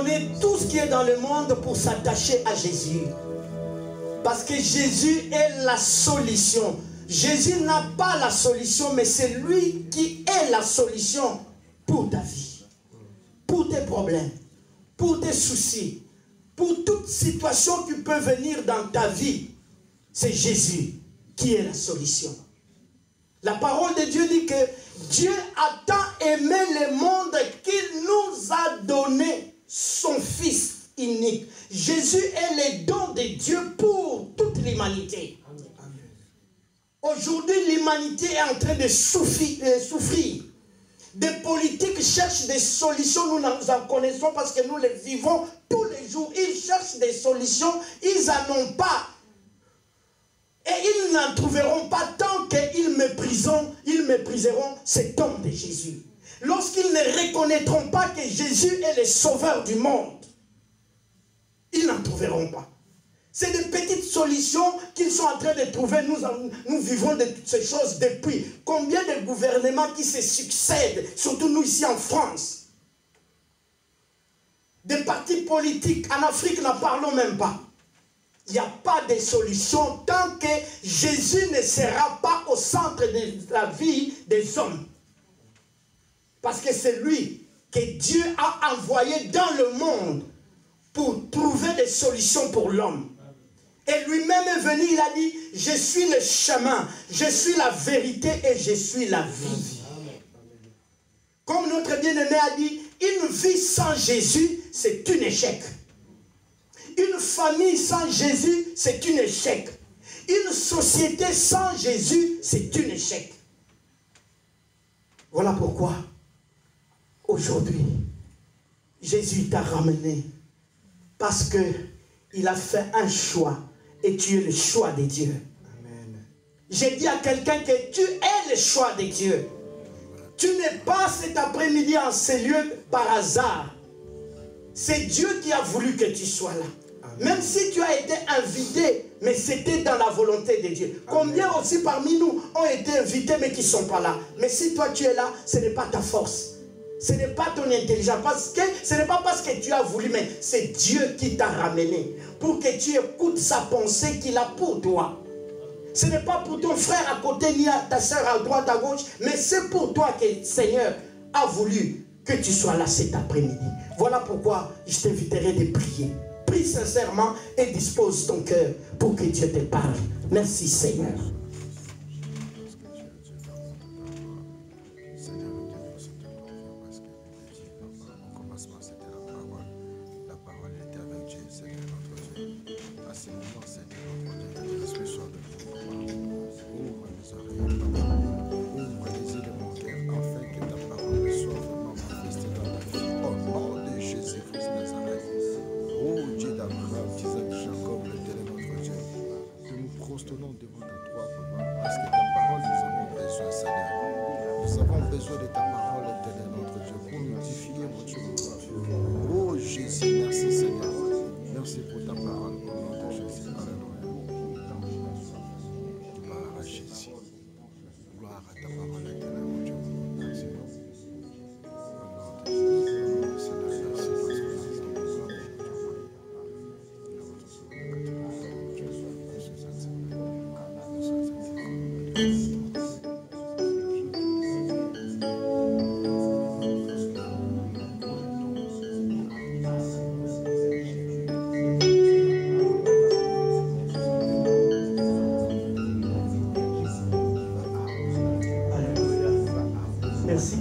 abandonner tout ce qui est dans le monde pour s'attacher à Jésus. Parce que Jésus est la solution. Jésus n'a pas la solution, mais c'est lui qui est la solution pour ta vie, pour tes problèmes, pour tes soucis, pour toute situation qui peut venir dans ta vie. C'est Jésus qui est la solution. La parole de Dieu dit que Dieu a tant aimé le monde qu'il nous a donné son Fils unique. Jésus est le don de Dieu pour toute l'humanité. Aujourd'hui, l'humanité est en train de souffrir. Des politiques cherchent des solutions, nous en connaissons parce que nous les vivons tous les jours. Ils cherchent des solutions, ils n'en ont pas. Et ils n'en trouveront pas tant qu'ils mépriseront cet homme de Jésus. Lorsqu'ils ne reconnaîtront pas que Jésus est le sauveur du monde, ils n'en trouveront pas. C'est des petites solutions qu'ils sont en train de trouver. Nous vivons de toutes ces choses depuis. Combien de gouvernements qui se succèdent, surtout nous ici en France. Des partis politiques, en Afrique, n'en parlons même pas. Il n'y a pas de solution tant que Jésus ne sera pas au centre de la vie des hommes. Parce que c'est lui que Dieu a envoyé dans le monde pour trouver des solutions pour l'homme. Et lui-même est venu, il a dit, je suis le chemin, je suis la vérité et je suis la vie. Comme notre bien-aimé a dit, une vie sans Jésus, c'est un échec. Une famille sans Jésus, c'est un échec. Une société sans Jésus, c'est un échec. Voilà pourquoi, aujourd'hui, Jésus t'a ramené. Parce qu'il a fait un choix. Et tu es le choix de Dieu. Amen. J'ai dit à quelqu'un que tu es le choix de Dieu. Tu n'es pas cet après-midi en ces lieux par hasard. C'est Dieu qui a voulu que tu sois là. Amen. Même si tu as été invité, mais c'était dans la volonté de Dieu. Amen. Combien aussi parmi nous ont été invités mais qui ne sont pas là. Mais si toi tu es là, ce n'est pas ta force. Ce n'est pas ton intelligence, parce que ce n'est pas parce que tu as voulu, mais c'est Dieu qui t'a ramené pour que tu écoutes sa pensée qu'il a pour toi. Ce n'est pas pour ton frère à côté, ni à ta soeur à droite, à gauche, mais c'est pour toi que le Seigneur a voulu que tu sois là cet après-midi. Voilà pourquoi je t'inviterai de prier. Prie sincèrement et dispose ton cœur pour que Dieu te parle. Merci Seigneur.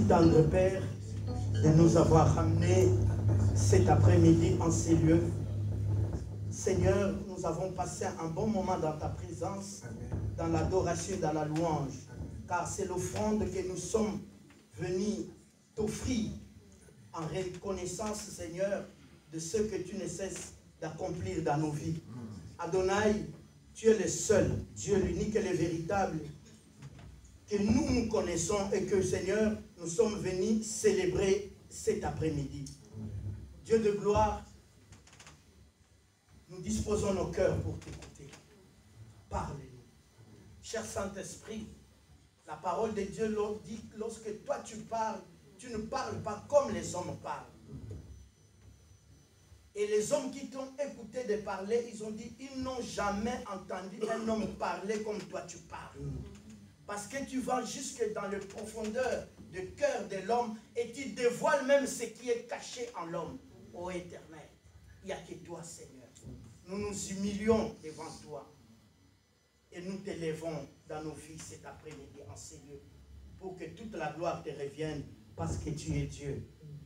Tendre Père, de nous avoir ramenés cet après-midi en ces lieux. Seigneur, nous avons passé un bon moment dans ta présence, dans l'adoration et dans la louange, car c'est l'offrande que nous sommes venus t'offrir en reconnaissance, Seigneur, de ce que tu ne cesses d'accomplir dans nos vies. Adonai, tu es le seul, Dieu l'unique et le véritable, que nous connaissons et que, Seigneur, nous sommes venus célébrer cet après-midi. Dieu de gloire, nous disposons nos cœurs pour t'écouter. Parle-nous. Cher Saint-Esprit, la parole de Dieu dit que lorsque toi tu parles, tu ne parles pas comme les hommes parlent. Et les hommes qui t'ont écouté de parler, ils ont dit, ils n'ont jamais entendu un homme parler comme toi tu parles. Parce que tu vas jusque dans les profondeurs du cœur de l'homme et tu dévoiles même ce qui est caché en l'homme. Ô Éternel, il n'y a que toi, Seigneur. Nous nous humilions devant toi et nous t'élevons dans nos vies cet après-midi en ces lieux pour que toute la gloire te revienne parce que tu es Dieu.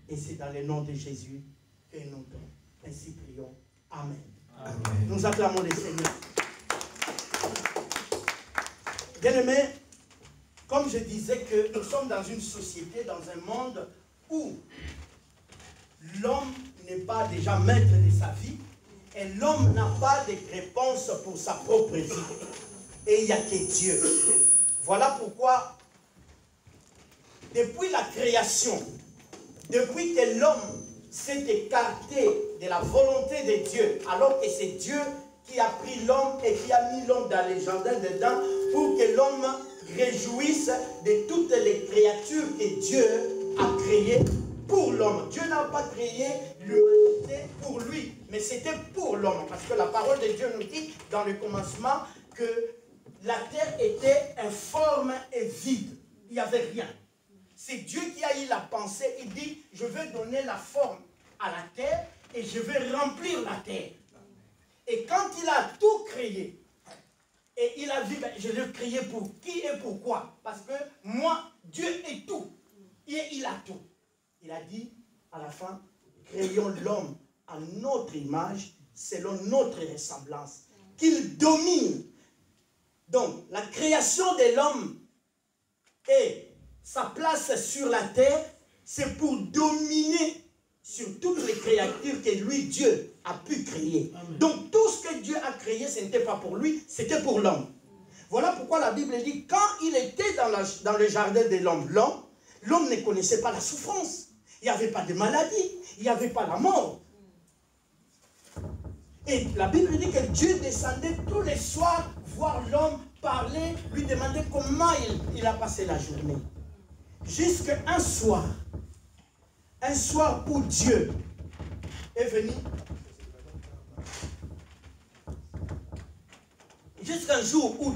Et c'est dans le nom de Jésus que nous ainsi prions. Amen. Amen. Nous acclamons le Seigneur. Bien-aimés, comme je disais que nous sommes dans une société, dans un monde où l'homme n'est pas déjà maître de sa vie et l'homme n'a pas de réponse pour sa propre vie. Et il n'y a que Dieu. Voilà pourquoi, depuis la création, depuis que l'homme s'est écarté de la volonté de Dieu, alors que c'est Dieu qui a pris l'homme et qui a mis l'homme dans les jardins dedans pour que l'homme réjouisse de toutes les créatures que Dieu a créées pour l'homme. Dieu n'a pas créé l'humanité pour lui, mais c'était pour l'homme. Parce que la parole de Dieu nous dit dans le commencement que la terre était informe et vide. Il n'y avait rien. C'est Dieu qui a eu la pensée. Il dit, je vais donner la forme à la terre et je vais remplir la terre. Et quand il a tout créé, et il a dit, ben, je l'ai créé pour qui et pourquoi? Parce que moi, Dieu est tout. Et il a tout. Il a dit, à la fin, créons l'homme à notre image, selon notre ressemblance, qu'il domine. Donc, la création de l'homme et sa place sur la terre, c'est pour dominer sur toutes les créatures que lui, Dieu, a pu créer. Amen. Donc, tout ce que Dieu a créé, ce n'était pas pour lui, c'était pour l'homme. Voilà pourquoi la Bible dit, quand il était dans le jardin de l'homme, l'homme ne connaissait pas la souffrance. Il n'y avait pas de maladie, il n'y avait pas la mort. Et la Bible dit que Dieu descendait tous les soirs voir l'homme parler, lui demander comment il a passé la journée. Jusqu'à un soir où Dieu est venu, jusqu'à un jour où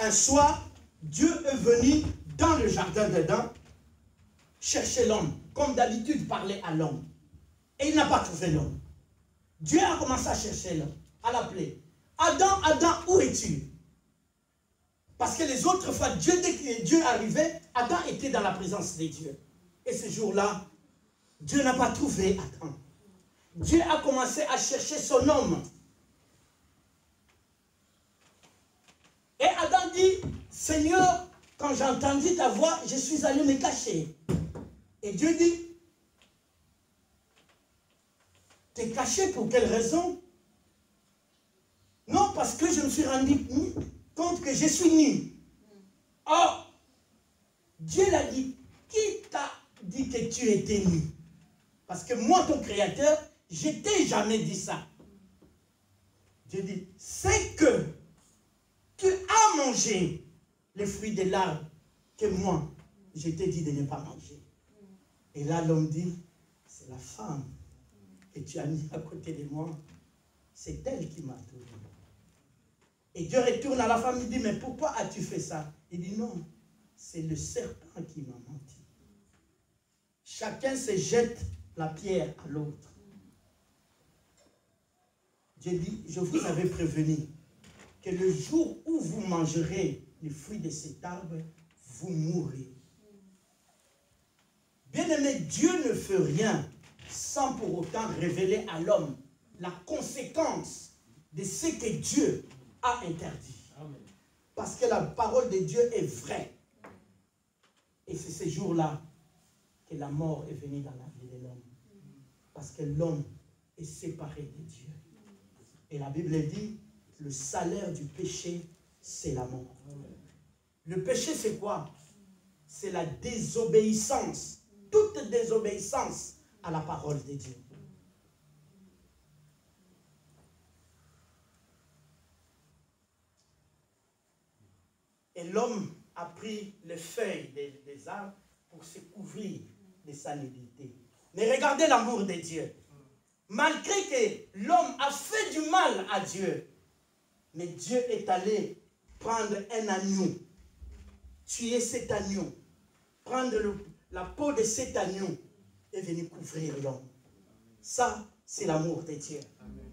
un soir, Dieu est venu dans le jardin d'Éden chercher l'homme, comme d'habitude parler à l'homme. Et il n'a pas trouvé l'homme. Dieu a commencé à chercher l'homme, à l'appeler. Adam, Adam, où es-tu? Parce que les autres fois, dès que Dieu arrivait, Adam était dans la présence de Dieu. Et ce jour-là, Dieu n'a pas trouvé Adam. Dieu a commencé à chercher son homme. Et Adam dit, Seigneur, quand j'ai entendu ta voix, je suis allé me cacher. Et Dieu dit, t'es caché pour quelle raison? Non, parce que je me suis rendu compte que je suis nu. Or, Dieu l'a dit, qui t'a dit que tu étais nu? Parce que moi, ton créateur, je t'ai jamais dit ça. Dieu dit, c'est que tu as mangé les fruits de l'arbre que moi, je t'ai dit de ne pas manger. Et là, l'homme dit, c'est la femme que tu as mis à côté de moi. C'est elle qui m'a trouvé. Et Dieu retourne à la femme, il dit, mais pourquoi as-tu fait ça? Il dit, non, c'est le serpent qui m'a menti. Chacun se jette la pierre à l'autre. Dieu dit, je vous avais prévenu que le jour où vous mangerez les fruits de cet arbre, vous mourrez. Bien-aimé, Dieu ne fait rien sans pour autant révéler à l'homme la conséquence de ce que Dieu a interdit. Amen. Parce que la parole de Dieu est vraie. Et c'est ce jour-là que la mort est venue dans la vie de l'homme. Parce que l'homme est séparé de Dieu. Et la Bible dit, le salaire du péché, c'est la mort. Amen. Le péché, c'est quoi? C'est la désobéissance. Toute désobéissance à la parole de Dieu. Et l'homme a pris les feuilles des arbres pour se couvrir de sa nudité. Mais regardez l'amour de Dieu. malgré que l'homme a fait du mal à Dieu, mais Dieu est allé prendre un agneau, tuer cet agneau, prendre la peau de cet agneau et venir couvrir l'homme. Ça, c'est l'amour de Dieu. Amen.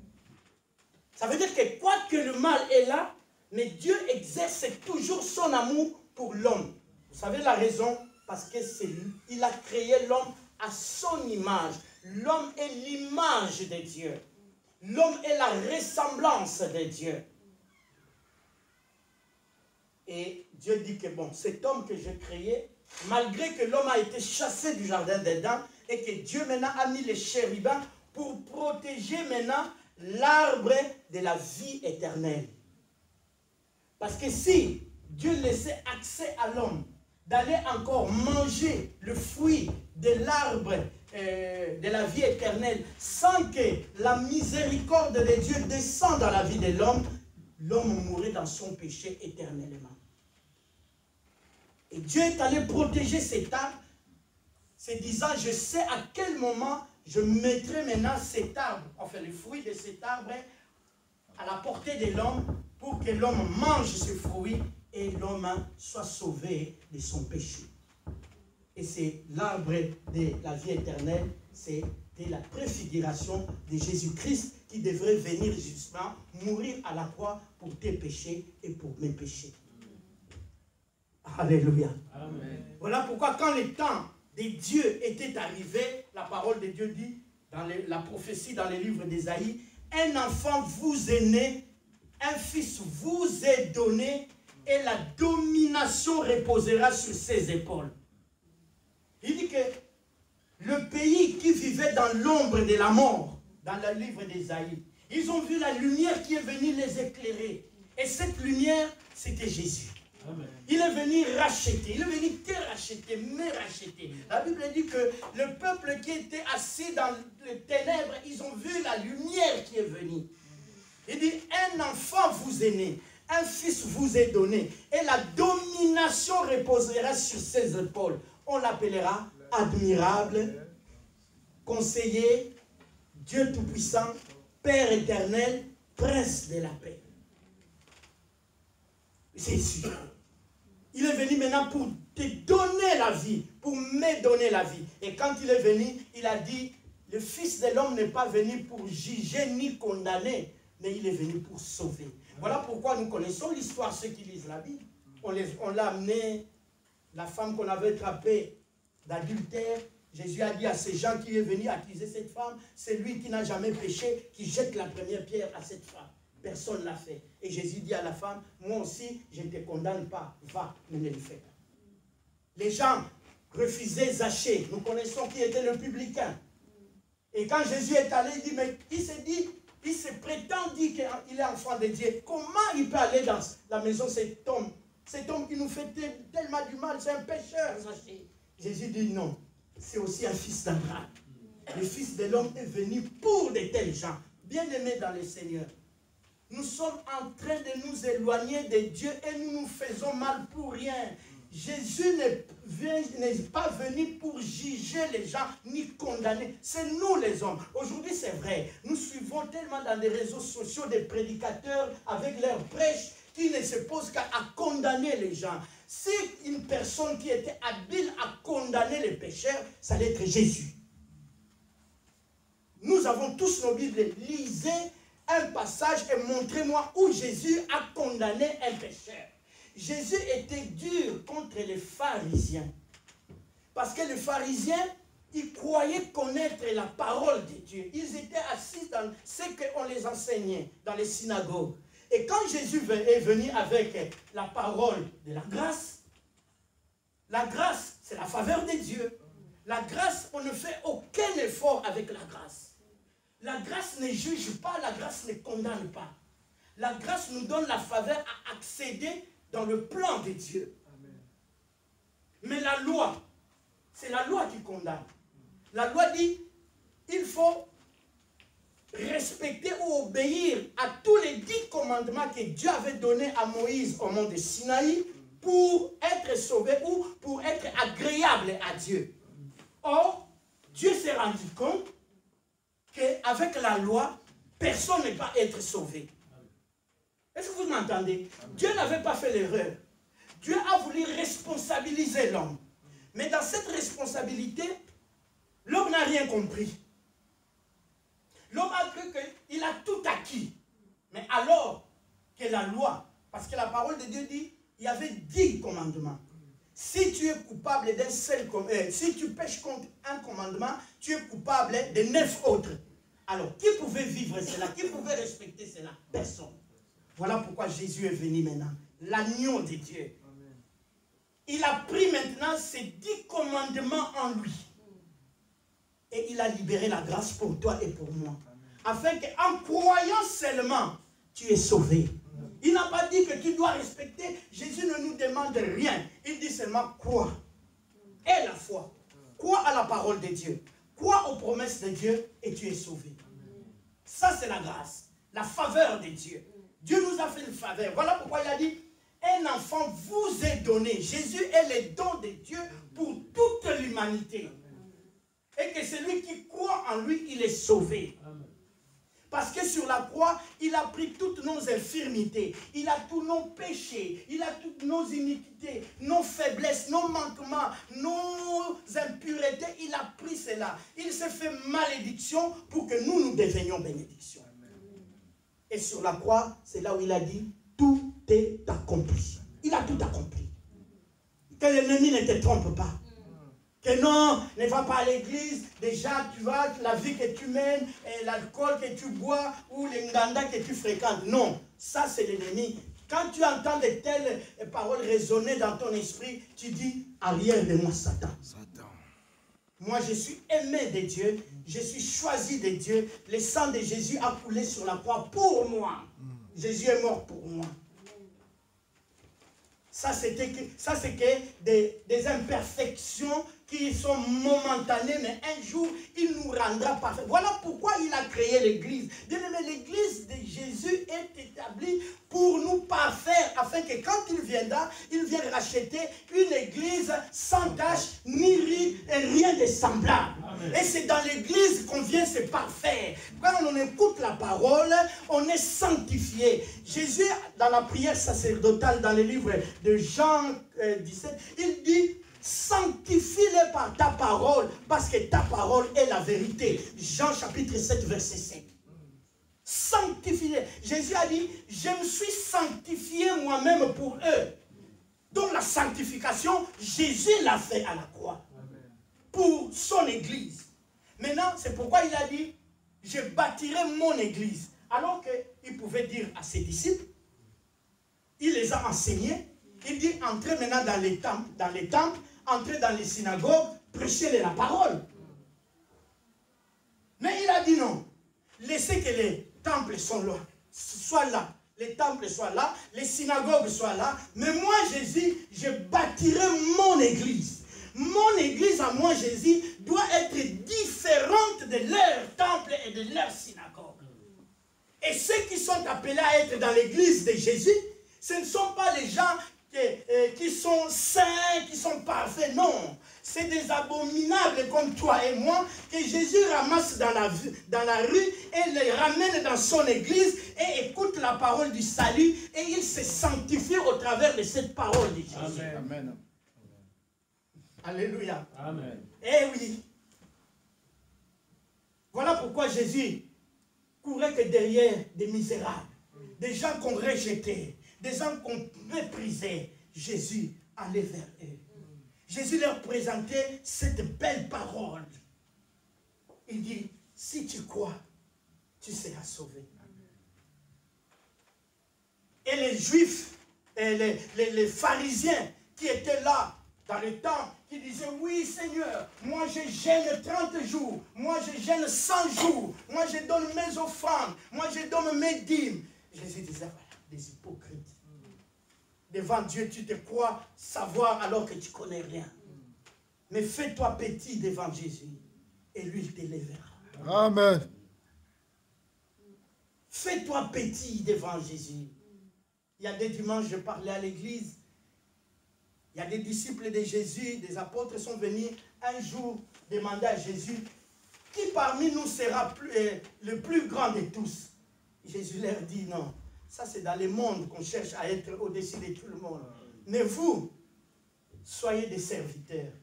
Ça veut dire que quoi que le mal est là, mais Dieu exerce toujours son amour pour l'homme. Vous savez la raison? Parce que c'est lui. Il a créé l'homme à son image. L'homme est l'image de Dieu. L'homme est la ressemblance de Dieu. Et Dieu dit que bon, cet homme que j'ai créé, malgré que l'homme a été chassé du jardin d'Éden et que Dieu maintenant a mis les chérubins pour protéger maintenant l'arbre de la vie éternelle. Parce que si Dieu laissait accès à l'homme d'aller encore manger le fruit de l'arbre de la vie éternelle sans que la miséricorde de Dieu descende dans la vie de l'homme, l'homme mourrait dans son péché éternellement. Et Dieu est allé protéger cet arbre, se disant, je sais à quel moment je mettrai maintenant cet arbre, enfin le fruit de cet arbre, à la portée de l'homme, pour que l'homme mange ce fruit et l'homme soit sauvé de son péché. Et c'est l'arbre de la vie éternelle, c'était la préfiguration de Jésus-Christ qui devrait venir justement mourir à la croix pour tes péchés et pour mes péchés. Alléluia. Amen. Voilà pourquoi quand le temps de Dieu était arrivé, la parole de Dieu dit, dans la prophétie dans les livres d'Ésaïe, un enfant vous est né, un fils vous est donné, et la domination reposera sur ses épaules. Il dit que le pays qui vivait dans l'ombre de la mort, dans le livre d'Ésaïe, ils ont vu la lumière qui est venue les éclairer. Et cette lumière, c'était Jésus. Amen. Il est venu racheter, il est venu te racheter, me racheter. La Bible dit que le peuple qui était assis dans les ténèbres, ils ont vu la lumière qui est venue. Il dit, un enfant vous est né, un fils vous est donné, et la domination reposera sur ses épaules. On l'appellera admirable, conseiller, Dieu tout-puissant, Père éternel, prince de la paix. Jésus. Il est venu maintenant pour te donner la vie, pour me donner la vie. Et quand il est venu, il a dit, le Fils de l'homme n'est pas venu pour juger ni condamner, mais il est venu pour sauver. Voilà pourquoi nous connaissons l'histoire, ceux qui lisent la Bible. On l'a amené, la femme qu'on avait attrapée d'adultère. Jésus a dit à ces gens qui est venu accuser cette femme, c'est lui qui n'a jamais péché, qui jette la première pierre à cette femme. Personne ne l'a fait. Et Jésus dit à la femme, moi aussi, je ne te condamne pas. Va, mais ne le fais pas. Les gens refusaient Zachée. Nous connaissons qui était le publicain. Et quand Jésus est allé, il dit, mais il se prétend dire qu'il est enfant de Dieu. Comment il peut aller dans la maison cet homme qui nous fait tellement du mal, c'est un pécheur, Zachée. Jésus dit non, c'est aussi un fils d'Abraham. Le Fils de l'homme est venu pour de tels gens, bien-aimés dans le Seigneur. Nous sommes en train de nous éloigner de Dieu et nous nous faisons mal pour rien. Jésus n'est pas venu pour juger les gens ni condamner. C'est nous les hommes. Aujourd'hui, c'est vrai. Nous suivons tellement dans les réseaux sociaux des prédicateurs avec leurs prêches qui ne se posent qu'à condamner les gens. Si une personne qui était habile à condamner les pécheurs, ça allait être Jésus. Nous avons tous nos Bibles. Lisez un passage et montrez-moi où Jésus a condamné un pécheur. Jésus était dur contre les pharisiens. Parce que les pharisiens, ils croyaient connaître la parole de Dieu. Ils étaient assis dans ce qu'on les enseignait dans les synagogues. Et quand Jésus est venu avec la parole de la grâce, c'est la faveur de Dieu. La grâce, on ne fait aucun effort avec la grâce. La grâce ne juge pas, la grâce ne condamne pas. La grâce nous donne la faveur à accéder dans le plan de Dieu. Amen. Mais la loi, c'est la loi qui condamne. La loi dit, il faut respecter ou obéir à tous les 10 commandements que Dieu avait donnés à Moïse au mont de Sinaï pour être sauvé ou pour être agréable à Dieu. Or, Dieu s'est rendu compte qu'avec la loi, personne ne va être sauvé. Est-ce que vous m'entendez? Dieu n'avait pas fait l'erreur. Dieu a voulu responsabiliser l'homme. Mais dans cette responsabilité, l'homme n'a rien compris. L'homme a cru qu'il a tout acquis. Mais alors que la loi, parce que la parole de Dieu dit, il y avait 10 commandements. Si tu es coupable d'un seul commandement, si tu pêches contre un commandement, tu es coupable de 9 autres. Alors, qui pouvait vivre cela? Qui pouvait respecter cela? Personne. Voilà pourquoi Jésus est venu maintenant. L'agneau de Dieu. Il a pris maintenant ces 10 commandements en lui. Et il a libéré la grâce pour toi et pour moi. Afin qu'en croyant seulement, tu es sauvé. Il n'a pas dit que tu dois respecter. Jésus ne nous demande rien. Il dit seulement quoi? Et la foi. Crois à la parole de Dieu. Crois aux promesses de Dieu et tu es sauvé. Ça, c'est la grâce. La faveur de Dieu. Dieu nous a fait une faveur. Voilà pourquoi il a dit, un enfant vous est donné. Jésus est le don de Dieu pour toute l'humanité. Et que celui qui croit en lui, il est sauvé. Parce que sur la croix, il a pris toutes nos infirmités, il a tous nos péchés, il a toutes nos iniquités, nos faiblesses, nos manquements, nos impuretés, il a pris cela. Il s'est fait malédiction pour que nous devenions bénédiction. Et sur la croix, c'est là où il a dit, tout est accompli. Il a tout accompli. Que l'ennemi ne te trompe pas. Que non, ne va pas à l'église, déjà tu vas, la vie que tu mènes, l'alcool que tu bois ou les nganda que tu fréquentes. Non, ça c'est l'ennemi. Quand tu entends de telles paroles résonner dans ton esprit, tu dis, arrière de moi Satan. Moi je suis aimé de Dieu, je suis choisi de Dieu. Le sang de Jésus a coulé sur la croix pour moi. Jésus est mort pour moi. Ça c'est que des imperfections qui sont momentanées, mais un jour, il nous rendra parfaits. Voilà pourquoi il a créé l'église. Bien-aimé, l'église de Jésus est établie pour nous parfaire, afin que quand il viendra, il vienne racheter une église sans tache, ni ride, et rien de semblable. Amen. Et c'est dans l'église qu'on vient se parfaire. Quand on écoute la parole, on est sanctifié. Jésus, dans la prière sacerdotale, dans le livre de Jean 17, il dit, sanctifie-les par ta parole, parce que ta parole est la vérité. Jean chapitre 7, verset 7. Sanctifie-les. Jésus a dit, je me suis sanctifié moi-même pour eux. Donc la sanctification, Jésus l'a fait à la croix. Amen. Pour son église. Maintenant, c'est pourquoi il a dit, je bâtirai mon église. Alors qu'il pouvait dire à ses disciples, il les a enseignés. Il dit, entrez maintenant dans les temples, entrez dans les synagogues, prêchez la parole. Mais il a dit non. Laissez que les temples soient là. Les temples soient là, les synagogues soient là. Mais moi, Jésus, je bâtirai mon église. Mon église à moi, Jésus, doit être différente de leur temple et de leur synagogue. Et ceux qui sont appelés à être dans l'église de Jésus, ce ne sont pas les gens qui sont saints, qui sont parfaits, non. C'est des abominables comme toi et moi que Jésus ramasse dans la rue et les ramène dans son église et écoute la parole du salut et il se sanctifie au travers de cette parole de Jésus. Amen. Amen. Alléluia. Amen. Eh oui. Voilà pourquoi Jésus courait que derrière des misérables, des gens qu'on rejetait, des gens qu'on méprisait. Jésus allait vers eux. Jésus leur présentait cette belle parole. Il dit, si tu crois, tu seras sauvé. Et les Juifs, et les pharisiens qui étaient là dans le temps, qui disaient, oui Seigneur, moi je gêne 30 jours, moi je gêne 100 jours, moi je donne mes offrandes, moi je donne mes dîmes. Jésus disait, voilà, des hypocrites. Devant Dieu, tu te crois savoir alors que tu ne connais rien. Mais fais-toi petit devant Jésus et lui il t'élèvera. Amen. Fais-toi petit devant Jésus. Il y a des dimanches, je parlais à l'église. Il y a des disciples de Jésus, des apôtres sont venus un jour demander à Jésus, qui parmi nous sera le plus grand de tous? Jésus leur dit non. Ça, c'est dans le monde qu'on cherche à être au-dessus de tout le monde. Mais vous, soyez des serviteurs.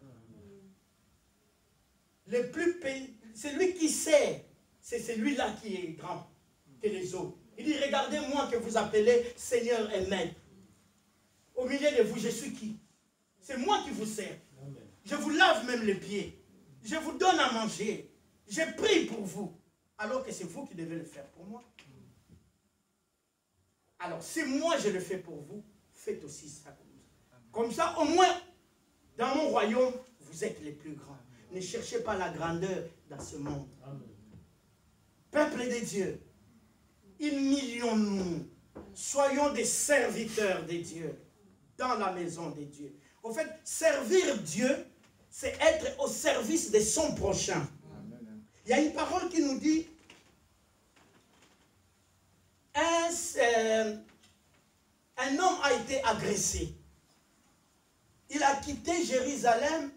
Celui qui sait, c'est celui-là qui est grand que les autres. Il dit, regardez-moi que vous appelez Seigneur et Maître. Au milieu de vous, je suis qui? C'est moi qui vous sers. Je vous lave même les pieds. Je vous donne à manger. Je prie pour vous. Alors que c'est vous qui devez le faire pour moi. Alors, si moi je le fais pour vous, faites aussi ça pour vous. Comme ça, au moins, dans mon royaume, vous êtes les plus grands. Ne cherchez pas la grandeur dans ce monde. Amen. Peuple de Dieu, humilions-nous. Soyons des serviteurs de Dieu dans la maison de Dieu. En fait, servir Dieu, c'est être au service de son prochain. Amen. Il y a une parole qui nous dit un homme a été agressé. Il a quitté Jérusalem.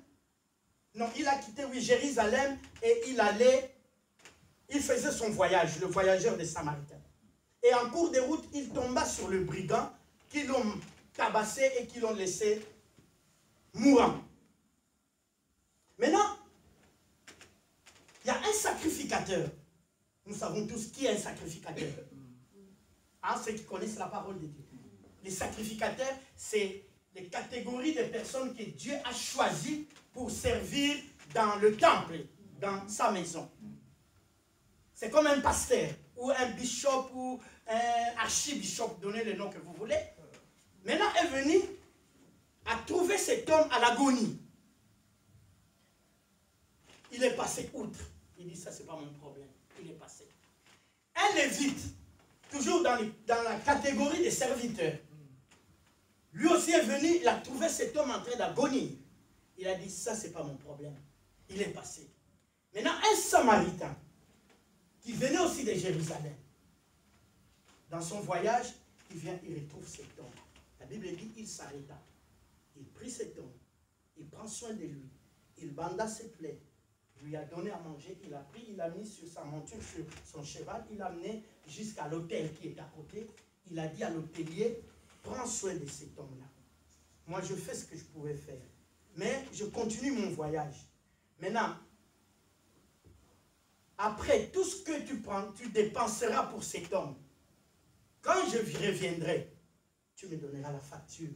Non, il a quitté, oui, Jérusalem et il faisait son voyage, le voyageur des Samaritains. Et en cours de route, il tomba sur le brigand qui l'ont tabassé et qui l'ont laissé mourant. Maintenant, il y a un sacrificateur. Nous savons tous qui est un sacrificateur. Hein, ceux qui connaissent la parole de Dieu. Les sacrificateurs, c'est les catégories de personnes que Dieu a choisies pour servir dans le temple, dans sa maison. C'est comme un pasteur, ou un bishop, ou un archibishop, donnez le nom que vous voulez. Maintenant est venu à trouver cet homme à l'agonie. Il est passé outre. Il dit, ça c'est pas mon problème. Il est passé. Un lévite, toujours dans la catégorie des serviteurs, lui aussi est venu, il a trouvé cet homme en train d'agonie. Il a dit, ça c'est pas mon problème. Il est passé. Maintenant, un Samaritain, qui venait aussi de Jérusalem, dans son voyage, il vient, il retrouve cet homme. La Bible dit, il s'arrêta. Il prit cet homme, il prend soin de lui, il banda ses plaies, lui a donné à manger, il a pris, il a mis sur sa monture, sur son cheval, il l'a amené jusqu'à l'hôtel qui est à côté. Il a dit à l'hôtelier, prends soin de cet homme-là. Moi, je fais ce que je pouvais faire. Mais je continue mon voyage. Maintenant, après tout ce que tu prends, tu dépenseras pour cet homme. Quand je reviendrai, tu me donneras la facture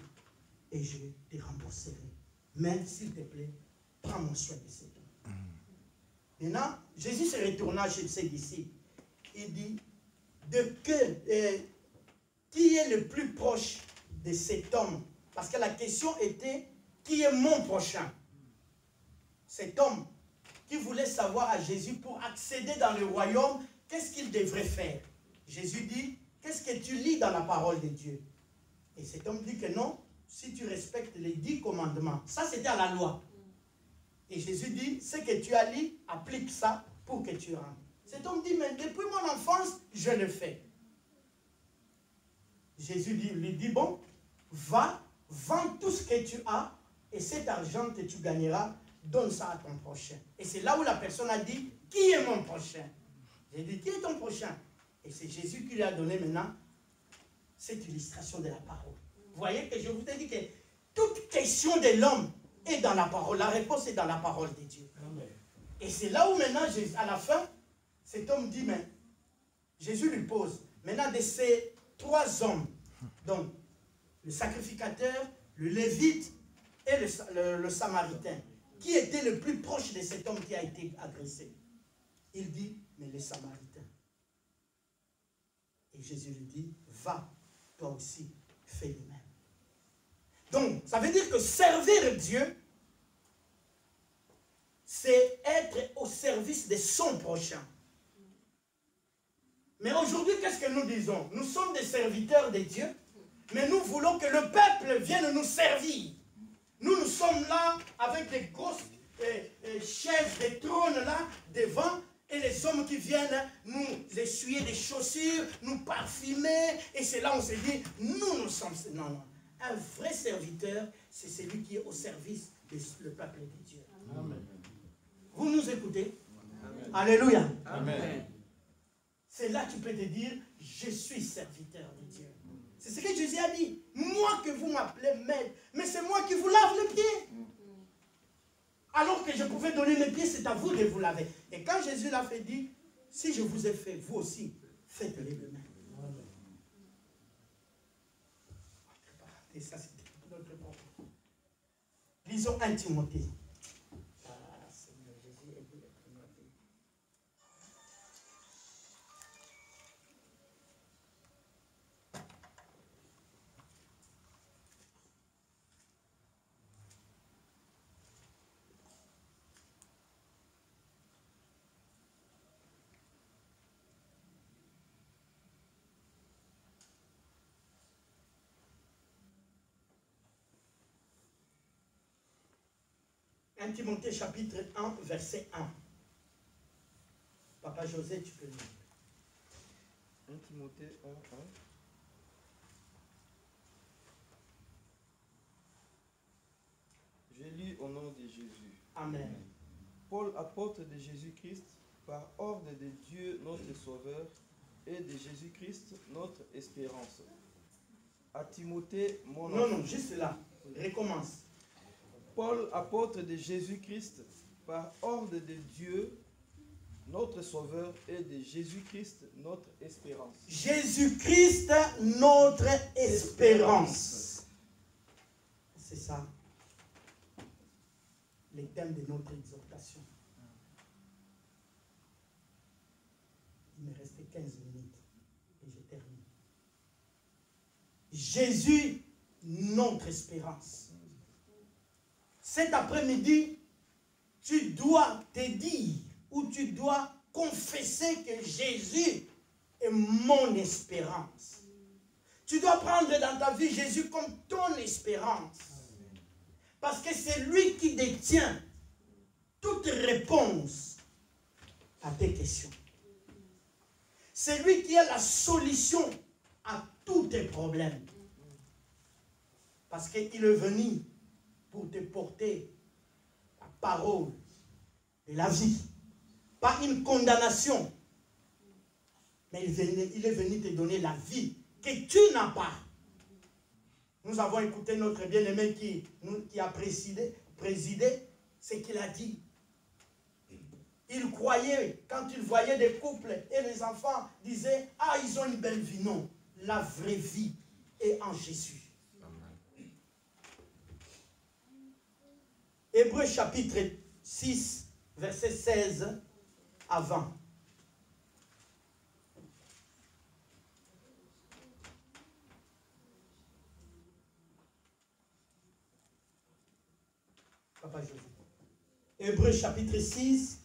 et je te rembourserai. Mais s'il te plaît, prends mon soin de cet homme. Maintenant, Jésus se retourna chez ses disciples. Il dit, qui est le plus proche de cet homme? Parce que la question était, qui est mon prochain? Cet homme qui voulait savoir à Jésus pour accéder dans le royaume, qu'est-ce qu'il devrait faire? Jésus dit, qu'est-ce que tu lis dans la parole de Dieu? Et cet homme dit que non, si tu respectes les 10 commandements. Ça, c'était à la loi. Et Jésus dit, ce que tu as lu, applique ça pour que tu rentres. Cet homme dit, mais depuis mon enfance, je le fais. Jésus lui dit, bon, va, vends tout ce que tu as, et cet argent que tu gagneras, donne ça à ton prochain. Et c'est là où la personne a dit, qui est mon prochain? J'ai dit, qui est ton prochain? Et c'est Jésus qui lui a donné maintenant cette illustration de la parole. Vous voyez que je vous ai dit que toute question de l'homme est dans la parole. La réponse est dans la parole de Dieu. Amen. Et c'est là où maintenant, à la fin, cet homme dit, mais Jésus lui pose, maintenant de ces 3 hommes, donc le sacrificateur, le lévite et le samaritain, qui était le plus proche de cet homme qui a été agressé? Il dit, mais les samaritains. Et Jésus lui dit, va, toi aussi, fais le même. Donc, ça veut dire que servir Dieu, c'est être au service de son prochain. Mais aujourd'hui, qu'est-ce que nous disons? Nous sommes des serviteurs de Dieu, mais nous voulons que le peuple vienne nous servir. Nous sommes là avec des grosses chaises, des trônes là, devant, et les hommes qui viennent nous essuyer des chaussures, nous parfumer, et c'est là où on se dit, nous sommes... Non, non. Un vrai serviteur, c'est celui qui est au service du peuple de Dieu. Amen. Vous nous écoutez? Alléluia. Amen. C'est là que tu peux te dire, je suis serviteur de Dieu. C'est ce que Jésus a dit. Moi que vous m'appelez maître, mais c'est moi qui vous lave les pieds. Alors que je pouvais donner mes pieds, c'est à vous de vous laver. Et quand Jésus l'a fait, dit, si je vous ai fait, vous aussi, faites-les demain. Et ça, c'est notre propre. Lisons 1 Timothée. Ah, Seigneur Jésus, aide-nous les premiers. 1 Timothée chapitre 1, verset 1. Papa José, tu peux lire. 1 Timothée 1, 1. Je lis au nom de Jésus. Amen. Paul, apôtre de Jésus-Christ, par ordre de Dieu notre Sauveur et de Jésus-Christ notre espérance. À Timothée, mon enfant. Non, juste là. Recommence. Paul, apôtre de Jésus-Christ, par ordre de Dieu, notre Sauveur, et de Jésus-Christ, notre espérance. Jésus-Christ, notre espérance. C'est ça. Les thèmes de notre exhortation. Il me restait 15 minutes et je termine. Jésus, notre espérance. Cet après-midi, tu dois te dire ou tu dois confesser que Jésus est mon espérance. Tu dois prendre dans ta vie Jésus comme ton espérance. Parce que c'est lui qui détient toute réponse à tes questions. C'est lui qui a la solution à tous tes problèmes. Parce qu'il est venu pour te porter la parole de la vie. Pas une condamnation. Mais il est venu te donner la vie que tu n'as pas. Nous avons écouté notre bien-aimé qui a présidé ce qu'il a dit. Il croyait, quand il voyait des couples et les enfants, disaient, ah, ils ont une belle vie. Non, la vraie vie est en Jésus. Hébreux chapitre 6, verset 16 à 20. Papa José. Hébreux chapitre 6,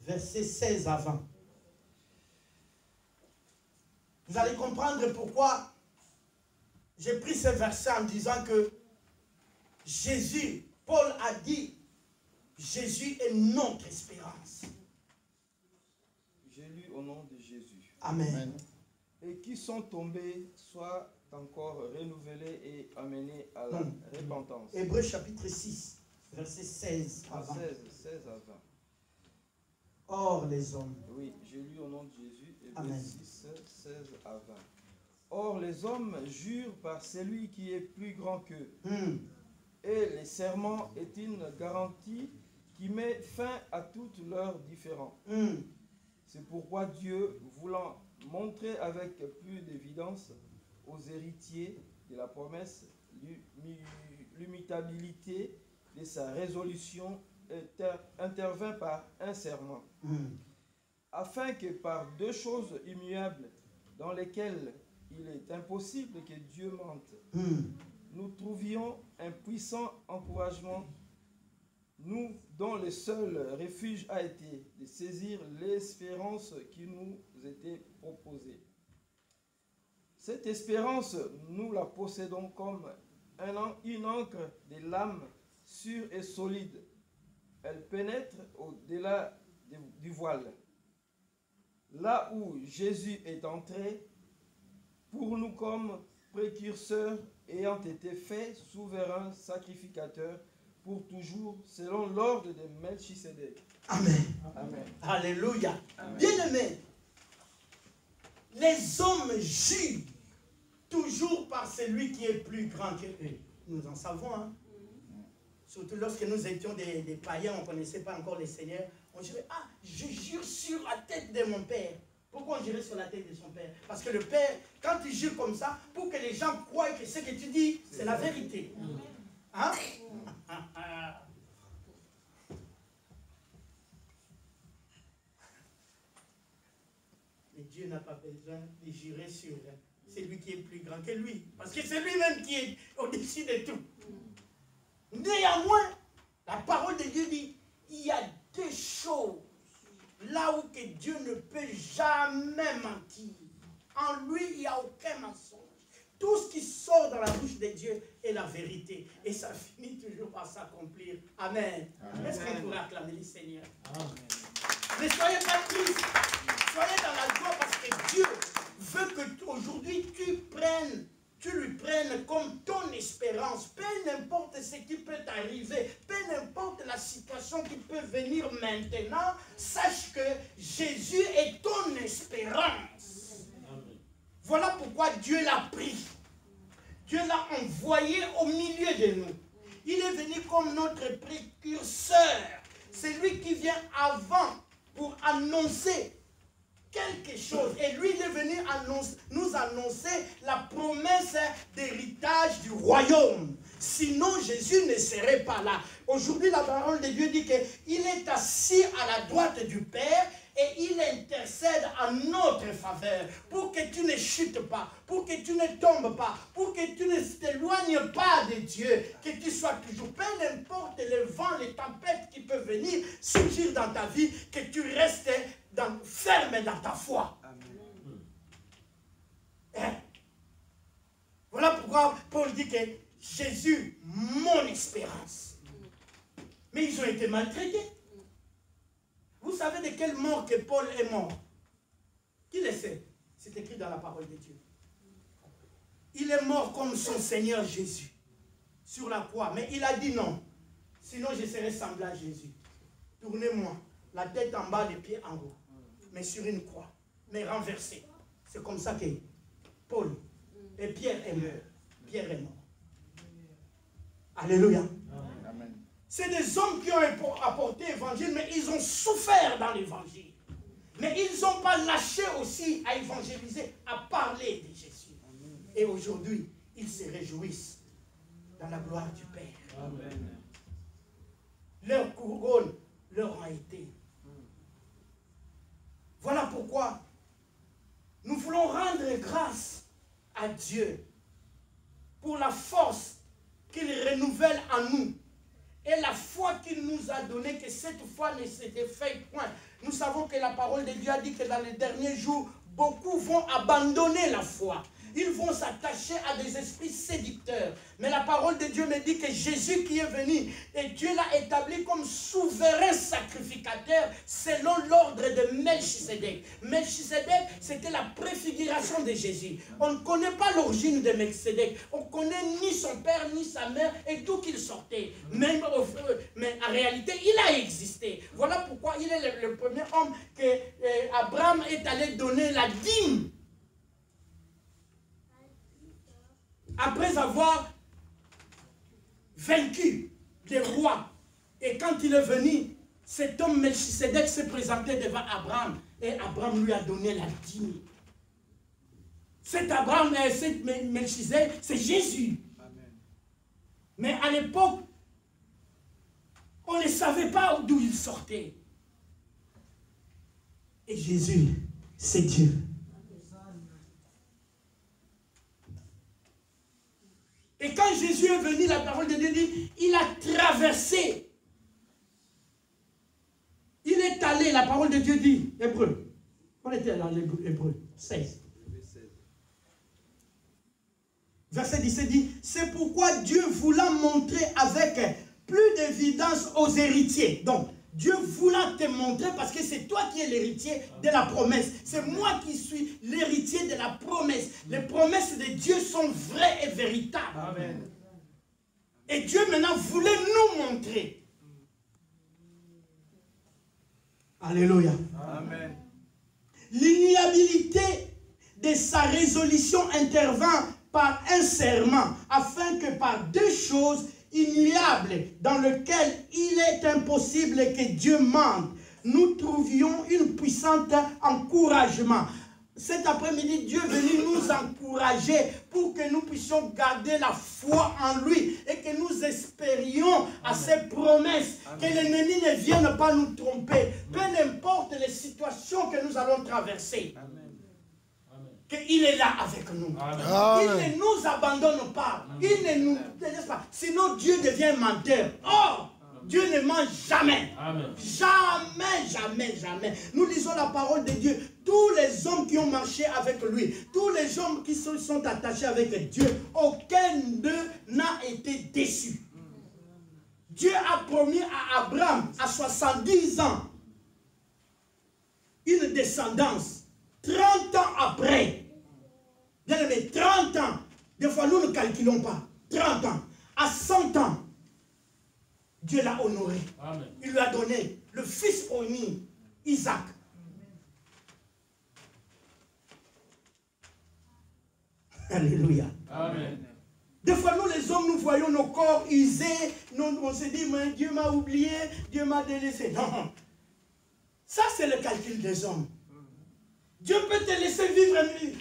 verset 16 à 20. Vous allez comprendre pourquoi j'ai pris ce verset en disant que Jésus, Paul a dit, Jésus est notre espérance. J'ai lu au nom de Jésus. Amen. Et qui sont tombés soient encore renouvelés et amenés à la repentance. Hébreux chapitre 6, verset 16 à 20. 16 à 20. Or les hommes. Oui, j'ai lu au nom de Jésus. Hébreux Amen. 6, 16 à 20. Or les hommes jurent par celui qui est plus grand qu'eux. Et le serment est une garantie qui met fin à toutes leurs différends. C'est pourquoi Dieu, voulant montrer avec plus d'évidence aux héritiers de la promesse l'immutabilité de sa résolution, intervint par un serment, afin que par deux choses immuables dans lesquelles il est impossible que Dieu mente, nous trouvions un puissant encouragement, nous dont le seul refuge a été de saisir l'espérance qui nous était proposée. Cette espérance, nous la possédons comme une encre de l'âme sûre et solide. Elle pénètre au-delà du voile. Là où Jésus est entré, pour nous comme précurseurs ayant été fait souverain sacrificateur pour toujours, selon l'ordre de Melchisédek. Amen. Amen. Alléluia. Amen. Bien-aimés, les hommes jugent toujours par celui qui est plus grand que eux. Nous en savons, hein. Surtout lorsque nous étions des païens, on ne connaissait pas encore les seigneurs. On dirait, ah, je jure sur la tête de mon père. Pourquoi on jurait sur la tête de son père? Parce que le père, quand il jure comme ça, pour que les gens croient que ce que tu dis, c'est la vérité. Hein? Mais Dieu n'a pas besoin de jurer sur celui qui est plus grand que lui. Parce que c'est lui-même qui est au-dessus de tout. Néanmoins, la parole de Dieu dit, il y a des choses là où que Dieu ne peut jamais mentir. En lui, il n'y a aucun mensonge. Tout ce qui sort dans la bouche de Dieu est la vérité. Et ça finit toujours par s'accomplir. Amen. Est-ce qu'on pourrait acclamer le Seigneur? Amen. Ne soyez pas tristes. Soyez dans la joie parce que Dieu veut que aujourd'hui tu lui prennes comme ton espérance. Peu n'importe ce qui peut t'arriver, peu n'importe la situation qui peut venir maintenant, sache que Jésus est ton espérance. Voilà pourquoi Dieu l'a pris. Dieu l'a envoyé au milieu de nous. Il est venu comme notre précurseur. C'est lui qui vient avant pour annoncer quelque chose. Et lui, il est venu nous annoncer la promesse d'héritage du royaume. Sinon, Jésus ne serait pas là. Aujourd'hui, la parole de Dieu dit qu'il est assis à la droite du Père et il intercède en notre faveur pour que tu ne chutes pas, pour que tu ne tombes pas, pour que tu ne t'éloignes pas de Dieu, que tu sois toujours, peu importe les vents, les tempêtes qui peuvent venir surgir dans ta vie, que tu restes ferme dans ta foi. Hein? Voilà pourquoi Paul dit que Jésus, mon espérance. Mais ils ont été maltraités. Vous savez de quelle mort que Paul est mort? Qui le sait? C'est écrit dans la parole de Dieu. Il est mort comme son Seigneur Jésus sur la croix. Mais il a dit non. Sinon je serai semblable à Jésus. Tournez-moi. La tête en bas, les pieds en haut. Mais sur une croix. Mais renversé. C'est comme ça que Paul et Pierre est mort. Pierre est mort. Alléluia. Amen. C'est des hommes qui ont apporté l'évangile, mais ils ont souffert dans l'évangile. Mais ils n'ont pas lâché aussi à évangéliser, à parler de Jésus. Amen. Et aujourd'hui, ils se réjouissent dans la gloire du Père. Amen. Leur couronne leur a été. Voilà pourquoi nous voulons rendre grâce à Dieu pour la force qu'il renouvelle en nous et la foi qu'il nous a donnée, que cette foi ne s'était fait point. Nous savons que la parole de Dieu a dit que dans les derniers jours, beaucoup vont abandonner la foi. Ils vont s'attacher à des esprits séducteurs. Mais la parole de Dieu me dit que Jésus qui est venu, et Dieu l'a établi comme souverain sacrificateur selon l'ordre de Melchisédek. Melchisédek, c'était la préfiguration de Jésus. On ne connaît pas l'origine de Melchisédek. On ne connaît ni son père, ni sa mère, et d'où qu'il sortait. Mais en réalité, il a existé. Voilà pourquoi il est le premier homme que Abraham est allé donner la dîme. Après avoir vaincu des rois. Et quand il est venu, cet homme Melchisédek s'est présenté devant Abraham. Et Abraham lui a donné la dîme. Cet Abraham, cet Melchisédek, c'est Jésus. Amen. Mais à l'époque, on ne savait pas d'où il sortait. Et Jésus, c'est Dieu. Et quand Jésus est venu, la parole de Dieu dit, il a traversé. Il est allé, la parole de Dieu dit, Hébreu. On était dans l'Hébreu 16. Verset 17 dit, c'est pourquoi Dieu voulant montrer avec plus d'évidence aux héritiers. Donc, Dieu voulant te montrer parce que c'est toi qui es l'héritier de la promesse. C'est moi qui suis l'héritier de la promesse. Les promesses de Dieu sont vraies et véritables. Amen. Et Dieu maintenant voulait nous montrer. Alléluia. Amen. L'immuabilité de sa résolution intervint par un serment, afin que par deux choses immuables dans lesquelles il est impossible que Dieu mente, nous trouvions une puissante encouragement. Cet après-midi, Dieu est venu nous encourager pour que nous puissions garder la foi en lui et que nous espérions à ses promesses, que l'ennemi ne vienne pas nous tromper, peu importe les situations que nous allons traverser. Qu'il est là avec nous. Il ne nous abandonne pas. Il ne nous laisse pas. Sinon, Dieu devient menteur. Or, Dieu ne ment jamais. Amen. Jamais, jamais, jamais. Nous lisons la parole de Dieu. Tous les hommes qui ont marché avec lui, tous les hommes qui se sont attachés avec Dieu, aucun d'eux n'a été déçu. Dieu a promis à Abraham, à 70 ans, une descendance. 30 ans après, bien aimé, 30 ans, des fois nous ne calculons pas, 30 ans, à 100 ans, Dieu l'a honoré. Amen. Il lui a donné le fils promis, Isaac. Alléluia. Amen. Des fois, nous les hommes, nous voyons nos corps usés, on se dit, mais Dieu m'a oublié, Dieu m'a délaissé. Non. Ça, c'est le calcul des hommes. Dieu peut te laisser vivre mieux.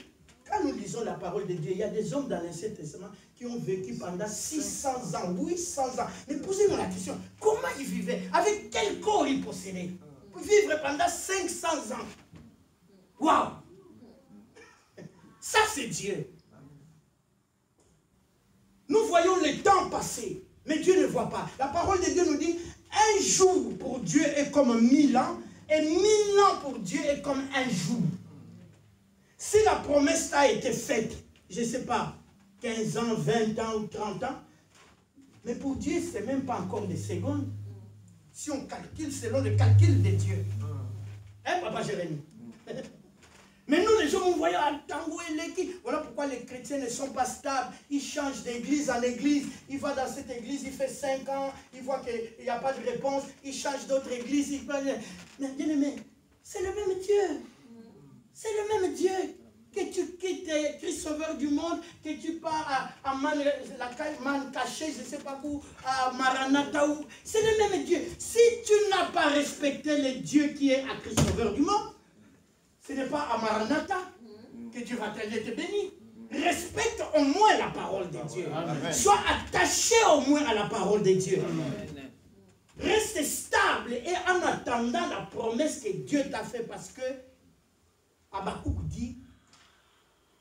Quand nous lisons la parole de Dieu, il y a des hommes dans l'Ancien Testament qui ont vécu pendant 600 ans, 800 ans. Mais posez-moi la question, comment ils vivaient? Avec quel corps ils possédaient? Vivre pendant 500 ans. Waouh! Ça, c'est Dieu. Nous voyons le temps passer, mais Dieu ne voit pas. La parole de Dieu nous dit, un jour pour Dieu est comme 1000 ans, et 1000 ans pour Dieu est comme un jour. Si la promesse a été faite, je ne sais pas, 15 ans, 20 ans ou 30 ans, mais pour Dieu, ce n'est même pas encore des secondes. Si on calcule selon le calcul de Dieu. Hein, Papa Jérémie? Mais nous, les gens, on voyait à Tango et l'équipe. Voilà pourquoi les chrétiens ne sont pas stables. Ils changent d'église en église. Il va dans cette église, il fait 5 ans, il voit qu'il n'y a pas de réponse. Il change d'autre église. Mais bien aimé, c'est le même Dieu. C'est le même Dieu. Que tu quittes Christ Sauveur du monde, que tu pars à Man caché, je ne sais pas où, à Maranatha. C'est le même Dieu. Si tu n'as pas respecté le Dieu qui est à Christ Sauveur du monde, ce n'est pas à Maranatha que Dieu va te bénir. Respecte au moins la parole de Dieu. Amen. Sois attaché au moins à la parole de Dieu. Amen. Reste stable et en attendant la promesse que Dieu t'a faite, parce que Habakkuk dit,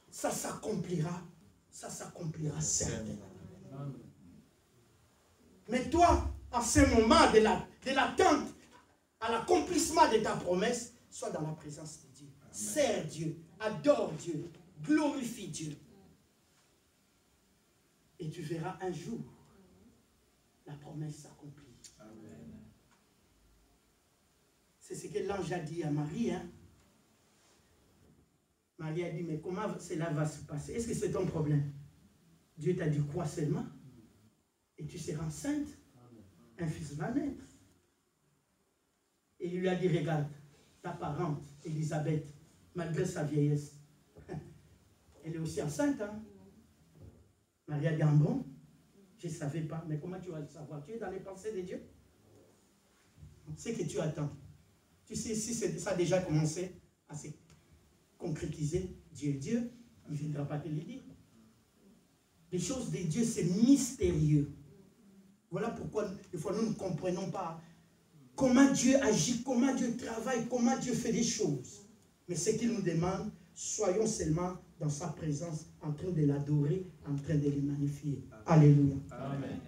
ça s'accomplira certainement. Mais toi, à ce moment de l'attente, à l'accomplissement de ta promesse, sois dans la présence de Dieu. Amen. Sers Dieu, adore Dieu, glorifie Dieu. Et tu verras un jour la promesse s'accomplir. C'est ce que l'ange a dit à Marie. Hein? Marie a dit, mais comment cela va se passer? Est-ce que c'est ton problème? Dieu t'a dit quoi seulement? Et tu seras enceinte. Un fils va naître. Et il lui a dit, regarde, ta parente, Élisabeth, malgré sa vieillesse, elle est aussi enceinte. Hein? Marie a dit, bon, je ne savais pas. Mais comment tu vas le savoir? Tu es dans les pensées de Dieu. C'est que tu attends. Tu sais, si ça a déjà commencé à se concrétiser, Dieu est Dieu, il ne viendra pas te le dire. Les choses de Dieu, c'est mystérieux. Voilà pourquoi, des fois, nous ne comprenons pas comment Dieu agit, comment Dieu travaille, comment Dieu fait des choses. Mais ce qu'il nous demande, soyons seulement dans sa présence, en train de l'adorer, en train de le magnifier. Alléluia. Amen.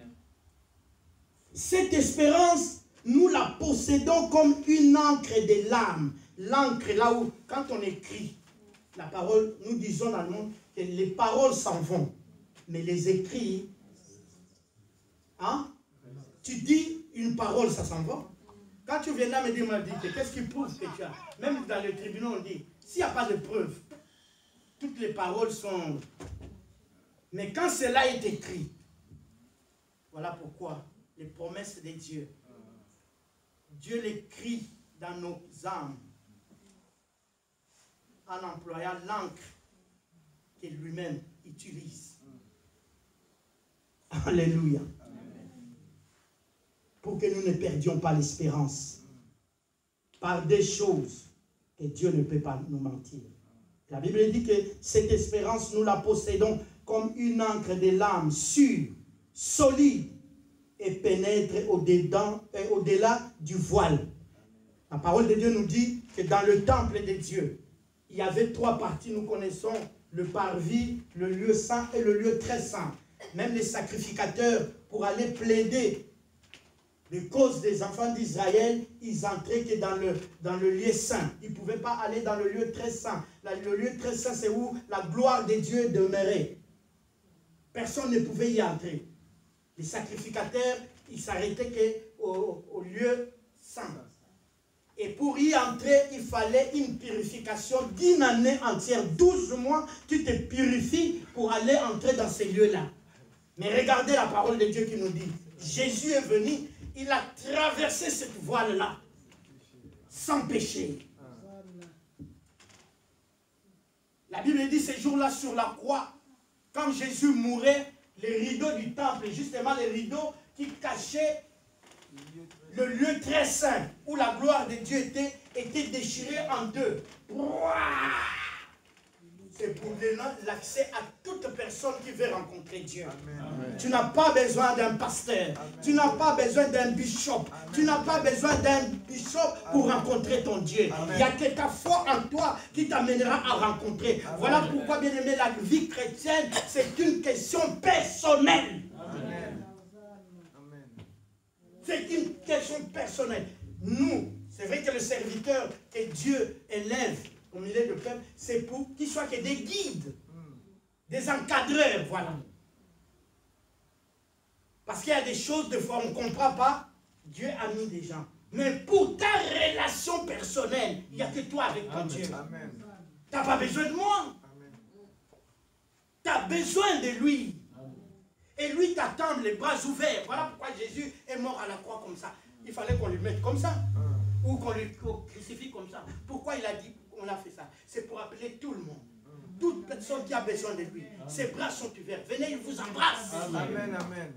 Cette espérance, nous la possédons comme une encre de l'âme. L'encre, là où, quand on écrit la parole, nous disons dans le monde que les paroles s'en vont, mais les écrits, hein? Tu dis une parole, ça s'en va. Quand tu viens là me dire, qu'est-ce qui prouve que tu as? Même dans le tribunal, on dit, s'il n'y a pas de preuve, toutes les paroles sont... Mais quand cela est écrit, Voilà pourquoi les promesses de Dieu, Dieu l'écrit dans nos âmes en employant l'encre qu'il lui-même utilise. Alléluia. Pour que nous ne perdions pas l'espérance par des choses que Dieu ne peut pas nous mentir. La Bible dit que cette espérance, nous la possédons comme une encre de l'âme sûre, solide et pénètre au-delà du voile. La parole de Dieu nous dit que dans le temple de Dieu, il y avait 3 parties, nous connaissons le parvis, le lieu saint et le lieu très saint. Même les sacrificateurs, pour aller plaider les causes des enfants d'Israël, ils entraient que dans le lieu saint. Ils ne pouvaient pas aller dans le lieu très saint. Le lieu très saint, c'est où la gloire de Dieu demeurait. Personne ne pouvait y entrer. Les sacrificateurs, ils s'arrêtaient qu'au lieu saint. Et pour y entrer, il fallait une purification d'une année entière. 12 mois, tu te purifies pour aller entrer dans ces lieux-là. Mais regardez la parole de Dieu qui nous dit, Jésus est venu, il a traversé cette voile-là, sans péché. La Bible dit, ces jours-là sur la croix, quand Jésus mourait, les rideaux du temple, justement les rideaux qui cachaient le lieu très saint, où la gloire de Dieu était déchirée en deux. C'est pour donner l'accès à toute personne qui veut rencontrer Dieu. Amen. Tu n'as pas besoin d'un pasteur. Amen. Tu n'as pas besoin d'un bishop. Amen. Tu n'as pas besoin d'un bishop pour rencontrer ton Dieu. Amen. Il n'y a que ta foi en toi qui t'amènera à rencontrer. Amen. Voilà pourquoi, bien aimé, la vie chrétienne, c'est une question personnelle. Amen. C'est une question personnelle. Nous, c'est vrai que le serviteur que Dieu élève au milieu du peuple, c'est pour qu'ils soient que des guides, des encadreurs, voilà. Parce qu'il y a des choses, des fois, on ne comprend pas. Dieu a mis des gens. Mais pour ta relation personnelle, il n'y a que toi avec ton Dieu. Tu n'as pas besoin de moi. Tu as besoin de lui. Amen. Et lui t'attend les bras ouverts. Voilà pourquoi Jésus est mort à la croix comme ça. Il fallait qu'on lui mette comme ça. Ou qu'on lui crucifie comme ça. Pourquoi il a dit on a fait ça? C'est pour appeler tout le monde. Toute personne qui a besoin de lui. Amen. Ses bras sont ouverts. Venez, il vous embrasse. Amen, amen.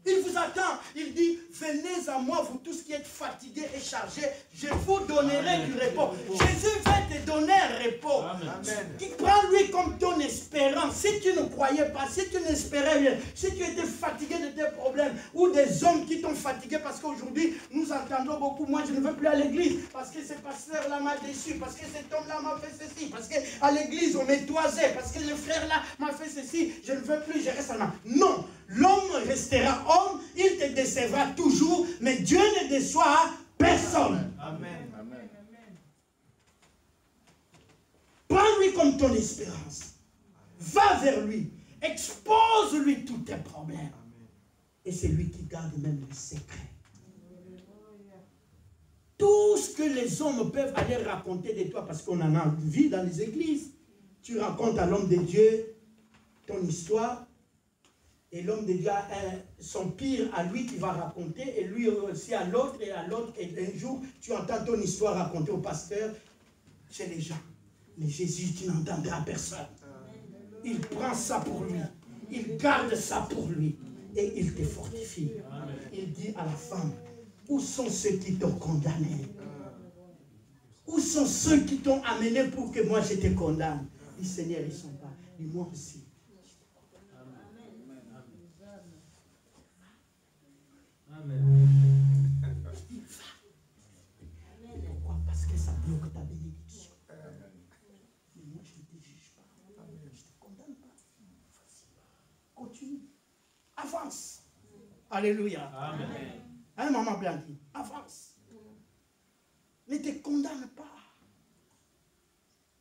Il vous attend. Il dit, venez à moi, vous tous qui êtes fatigués et chargés, je vous donnerai du repos. Jésus va te donner un repos. Prends-lui comme ton espérance. Si tu ne croyais pas, si tu n'espérais rien, si tu étais fatigué de tes problèmes, ou des hommes qui t'ont fatigué, parce qu'aujourd'hui, nous entendons beaucoup, moi je ne veux plus à l'église, parce que ce pasteur-là m'a déçu, parce que cet homme-là m'a fait ceci, parce qu'à l'église on m'est toisé, parce que le frère-là m'a fait ceci, je ne veux plus, je reste seulement. Non, l'homme restera homme, il te décevra toujours, mais Dieu ne déçoit personne. Amen. Amen. Prends-lui comme ton espérance. Va vers lui. Expose-lui tous tes problèmes. Amen. Et c'est lui qui garde même le secret. Tout ce que les hommes peuvent aller raconter de toi, parce qu'on en a vu dans les églises. Tu racontes à l'homme de Dieu ton histoire. Et l'homme de Dieu a son pire à lui qui va raconter, et lui aussi à l'autre, et à l'autre. Et un jour, tu entends ton histoire racontée au pasteur chez les gens. Mais Jésus, tu n'entendras personne. Il prend ça pour lui. Il garde ça pour lui. Et il te fortifie. Il dit à la femme, où sont ceux qui t'ont condamné? Où sont ceux qui t'ont amené pour que moi je te condamne? Il dit, Seigneur, ils ne sont pas. Et moi aussi. Amen. Pourquoi? Parce que ça bloque ta bénédiction. Mais moi, je ne te juge pas. Je ne te condamne pas. Continue. Avance. Alléluia. Amen. Hein, maman Blanqui? Avance. Ne te condamne pas.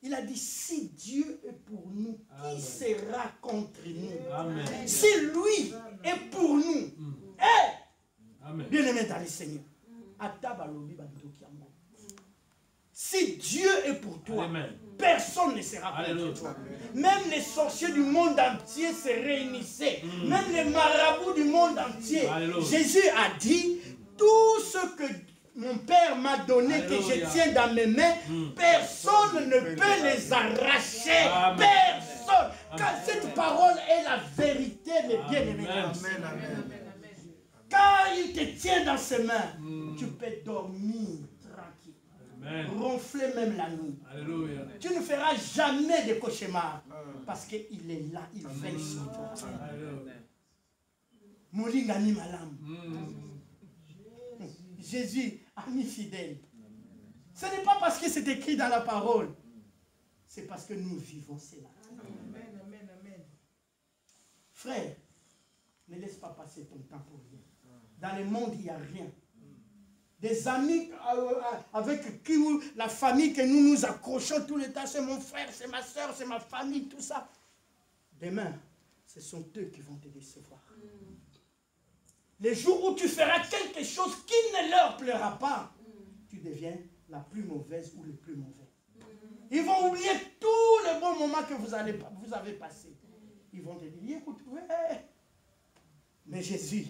Il a dit, si Dieu est pour nous, qui sera contre nous? Amen. Si lui est pour nous, Bien-aimé dans le Seigneur. Si Dieu est pour toi, Amen. personne ne sera contre toi. Même les sorciers du monde entier se réunissaient. Même les marabouts du monde entier. Alléluia. Jésus a dit, tout ce que mon Père m'a donné, que je Alléluia. tiens dans mes mains, personne ne peut les arracher. Amen. Personne. Amen. Car cette parole est la vérité, mes bien-aimés. Amen. Amen. Quand il te tient dans ses mains, tu peux dormir tranquille. Amen. Ronfler même la nuit. Alléluia. Tu ne feras jamais de cauchemar. Parce qu'il est là, il veille sur toi. Alléluia. Molingani malam. Jésus, ami fidèle. Ce n'est pas parce que c'est écrit dans la parole. C'est parce que nous vivons cela. Amen, amen, amen. Frère, ne laisse pas passer ton temps pour rien. Dans le monde, il n'y a rien. Des amis avec qui la famille que nous nous accrochons tout le temps, c'est mon frère, c'est ma soeur, c'est ma famille, tout ça. Demain, ce sont eux qui vont te décevoir. Les jours où tu feras quelque chose qui ne leur plaira pas, tu deviens la plus mauvaise ou le plus mauvais. Ils vont oublier tous les bons moments que vous avez passés. Ils vont te dire, écoute, ouais. Mais Jésus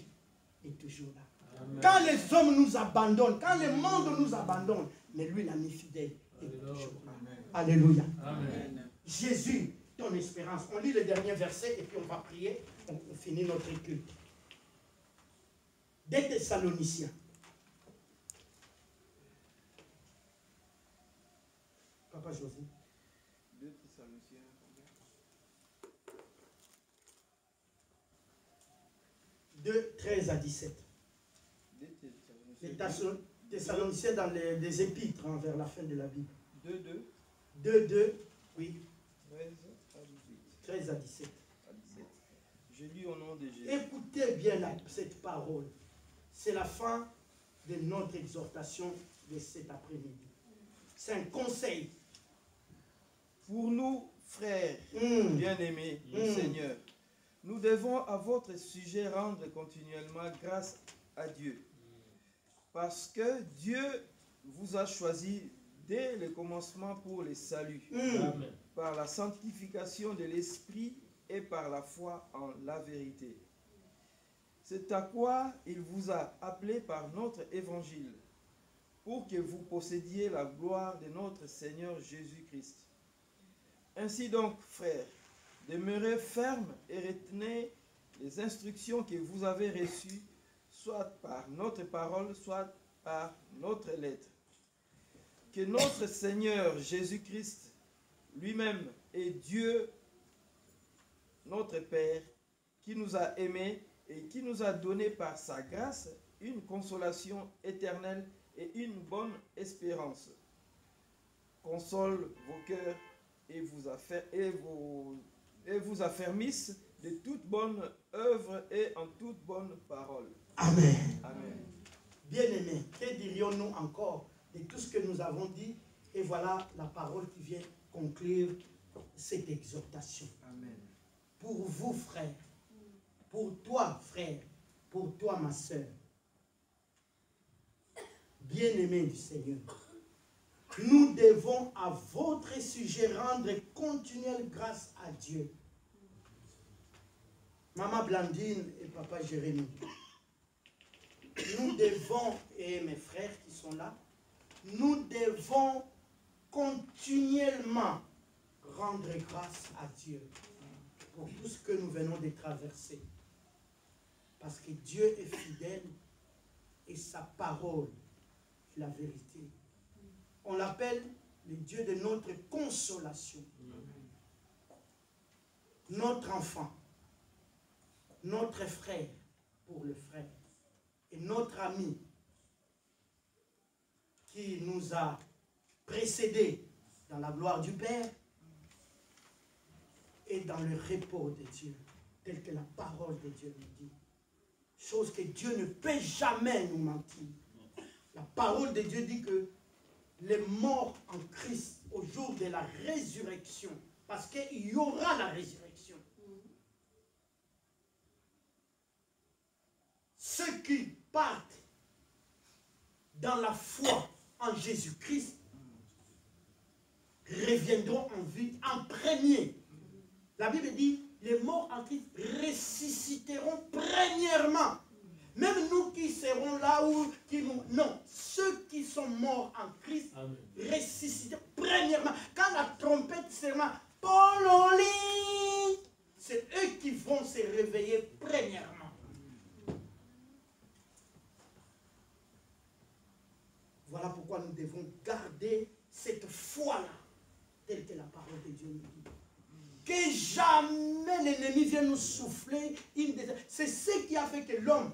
est toujours là. Amen. Quand les hommes nous abandonnent, quand le monde nous abandonne, mais lui, l'ami fidèle, est toujours là. Alléluia. Amen. Jésus, ton espérance. On lit le dernier verset et puis on va prier. On finit notre culte. Des Thessaloniciens. Papa José. 2 Thessaloniciens. 2, 13 à 17. 2 Les Thessaloniciens. Thessaloniciens dans les épîtres, hein, vers la fin de la Bible. 2, 2, 2, oui, 13 à 18. 13 à 17. À 17. Je lis au nom de Jésus. Écoutez bien cette parole. C'est la fin de notre exhortation de cet après-midi. C'est un conseil. Pour nous, frères, bien-aimés du Seigneur, nous devons à votre sujet rendre continuellement grâce à Dieu. Parce que Dieu vous a choisi dès le commencement pour le salut, Amen. par la sanctification de l'Esprit et par la foi en la vérité. C'est à quoi il vous a appelé par notre évangile, pour que vous possédiez la gloire de notre Seigneur Jésus-Christ. Ainsi donc, frères, demeurez fermes et retenez les instructions que vous avez reçues, soit par notre parole, soit par notre lettre. Que notre Seigneur Jésus-Christ lui-même est Dieu, notre Père, qui nous a aimés et qui nous a donné par sa grâce une consolation éternelle et une bonne espérance. Console vos cœurs et vous affermisse de toute bonne œuvre et en toute bonne parole. Amen. Amen. Bien-aimés, que dirions-nous encore de tout ce que nous avons dit? Et voilà la parole qui vient conclure cette exhortation. Amen. Pour vous, frères, pour toi, frère, pour toi, ma soeur, bien-aimés du Seigneur, nous devons à votre sujet rendre continuelle grâce à Dieu. Maman Blandine et Papa Jérémie, nous devons, et mes frères qui sont là, nous devons continuellement rendre grâce à Dieu pour tout ce que nous venons de traverser. Parce que Dieu est fidèle et sa parole est la vérité. On l'appelle le Dieu de notre consolation. Notre enfant, notre frère pour le frère et notre ami qui nous a précédés dans la gloire du Père et dans le repos de Dieu, tel que la parole de Dieu nous dit. Chose que Dieu ne peut jamais nous mentir. La parole de Dieu dit que les morts en Christ au jour de la résurrection, parce qu'il y aura la résurrection. Ceux qui partent dans la foi en Jésus-Christ reviendront en vie en premier. La Bible dit, les morts en Christ ressusciteront premièrement. Même nous qui serons là où... Non, ceux qui sont morts en Christ ressusciteront premièrement. Quand la trompette sera Paul en ligne, c'est eux qui vont se réveiller premièrement. Voilà pourquoi nous devons garder cette foi-là, telle que la parole de Dieu nous dit. Que jamais l'ennemi vienne nous souffler. C'est ce qui a fait que l'homme,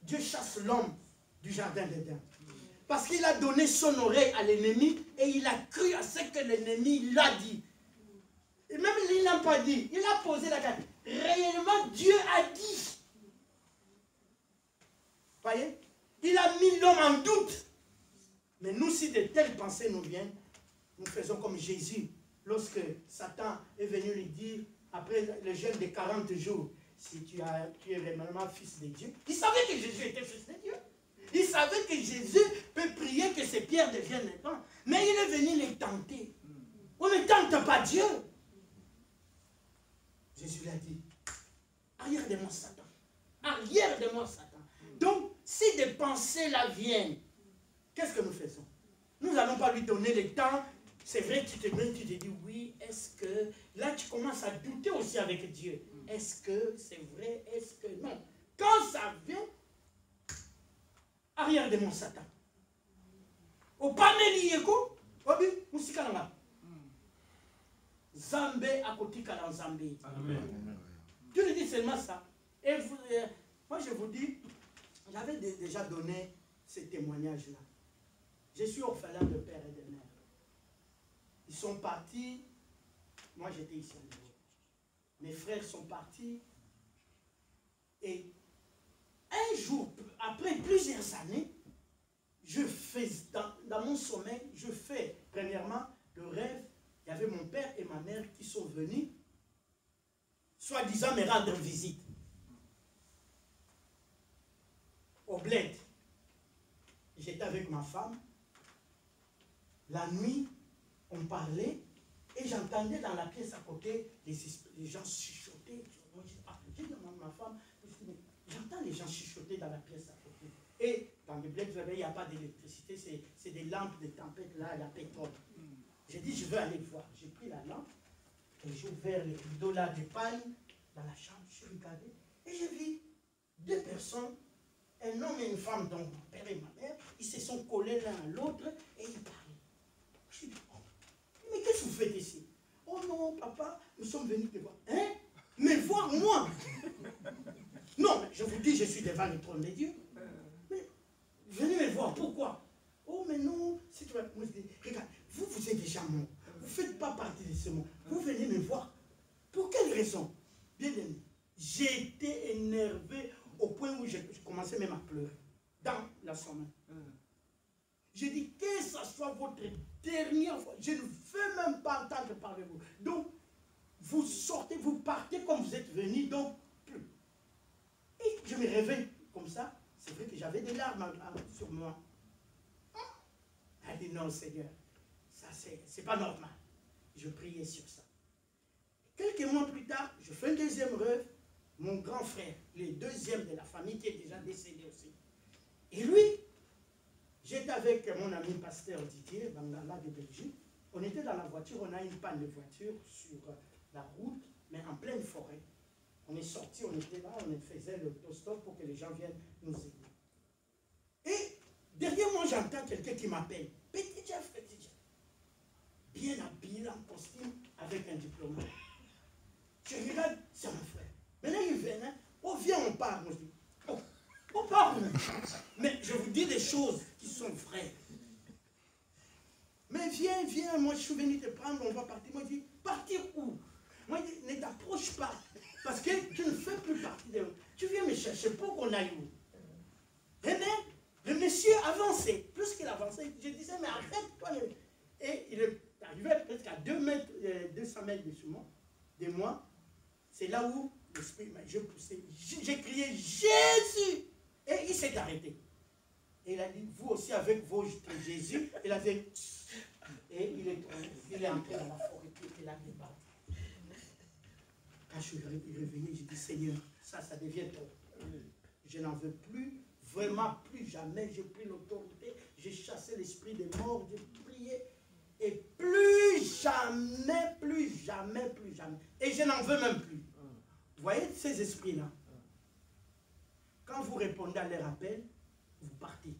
Dieu chasse l'homme du jardin d'Éden. Parce qu'il a donné son oreille à l'ennemi et il a cru à ce que l'ennemi l'a dit. Et même il n'a pas dit, il a posé la question. Réellement, Dieu a dit. Voyez? Il a mis l'homme en doute. Mais nous, si de telles pensées nous viennent, nous faisons comme Jésus. Lorsque Satan est venu lui dire, après le jeûne de 40 jours, si tu es réellement fils de Dieu, il savait que Jésus était fils de Dieu. Il savait que Jésus peut prier que ces pierres deviennent des pains. Mais il est venu les tenter. On ne tente pas Dieu. Jésus l'a dit, arrière de moi Satan. Arrière de moi Satan. Donc, si des pensées là viennent, qu'est-ce que nous faisons? Nous n'allons pas lui donner le temps. C'est vrai que tu te dis, oui, est-ce que... Là, tu commences à douter aussi avec Dieu. Est-ce que c'est vrai? Est-ce que non? Quand ça vient, arrière de mon Satan. Au paneli yeko, obi, musikalanga. Zambé à côté kalan Zambé. Dieu nous dit seulement ça. Et vous, moi, je vous dis, j'avais déjà donné ce témoignage-là. Je suis orphelin de père et de mère. Ils sont partis. Moi, j'étais ici en Europe. Mes frères sont partis. Et un jour, après plusieurs années, je fais, dans mon sommeil, je fais, premièrement, le rêve. Il y avait mon père et ma mère qui sont venus, soi-disant me rendre visite. Au bled. J'étais avec ma femme. La nuit, on parlait et j'entendais dans la pièce à côté les gens chuchoter. J'ai demandé à ma femme, j'entends les gens chuchoter dans la pièce à côté. Et dans le bled, il n'y a pas d'électricité, c'est des lampes de tempête là, il y a pétrole. J'ai dit, je veux aller voir. J'ai pris la lampe et j'ai ouvert les rideaux là de paille dans la chambre. J'ai regardé et j'ai vu deux personnes, un homme et une femme, donc mon père et ma mère, ils se sont collés l'un à l'autre et ils parlaient. Je dis, oh, mais qu'est-ce que vous faites ici? Oh non, papa, nous sommes venus te voir. Hein? Mais voir moi? Non, mais je vous dis, je suis devant le trône de Dieu. Mais venez me voir, pourquoi? Oh, mais non, si tu vas... Moi, je dis, regarde, vous êtes déjà mort. Vous ne faites pas partie de ce monde. Vous venez me voir. Pour quelle raison? Bien aimé, j'étais énervé au point où je commençais même à pleurer. Dans la semaine. J'ai dit, que ce soit votre dernière fois, je ne veux même pas entendre parler de vous. Donc, vous sortez, vous partez comme vous êtes venu, donc plus. Et je me réveille comme ça. C'est vrai que j'avais des larmes sur moi. Elle dit, non, Seigneur, ça c'est pas normal. Je priais sur ça. Quelques mois plus tard, je fais un deuxième rêve. Mon grand frère, le deuxième de la famille qui est déjà décédé aussi. Et lui, j'étais avec mon ami pasteur Didier, Bangala de Belgique. On était dans la voiture, on a une panne de voiture sur la route, mais en pleine forêt. On est sorti, on était là, on faisait l'autostop pour que les gens viennent nous aider. Et derrière moi, j'entends quelqu'un qui m'appelle. Petit Jeff. Bien habillé en costume avec un diplôme. Je regarde, c'est mon frère. Maintenant, il vient, hein? Oh, viens, on parle. Moi, je dis, oh, on parle. Mais je vous dis des choses qui sont vraies. Mais viens, moi, je suis venu te prendre, on va partir. Moi, je dis, partir où? Moi, je dis, ne t'approche pas. Parce que tu ne fais plus partie de nous. Tu viens me chercher pour qu'on aille où? Eh bien, le monsieur avançait. Plus qu'il avançait, je disais, mais arrête-toi. Et il est arrivé presque à 200 mètres de moi. C'est là où l'esprit, je poussais, j'ai crié Jésus. Et il s'est arrêté. Et il a dit, vous aussi avec vos Jésus. Il a fait, Et il est entré dans la forêt qui était là dedans. Quand je suis revenu, j'ai dit, Seigneur, ça devient trop. Je n'en veux plus, vraiment plus jamais. J'ai pris l'autorité, j'ai chassé l'esprit des morts, j'ai prié. Et plus jamais, plus jamais, plus jamais. Et je n'en veux même plus. Vous voyez ces esprits-là? Quand vous répondez à leur appel, vous partez.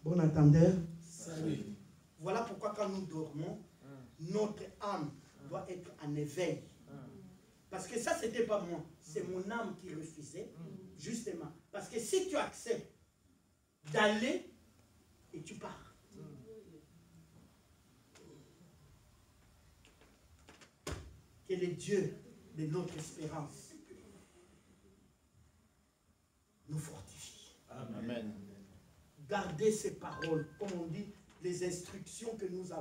Bon attendeur. Salut. Voilà pourquoi quand nous dormons, notre âme doit être en éveil. Parce que ça, ce n'était pas moi. C'est mon âme qui refusait, justement. Parce que si tu acceptes d'aller, et tu pars. Que le Dieu de notre espérance nous fortifie. Amen. Gardez ces paroles, comme on dit, les instructions que nous avons.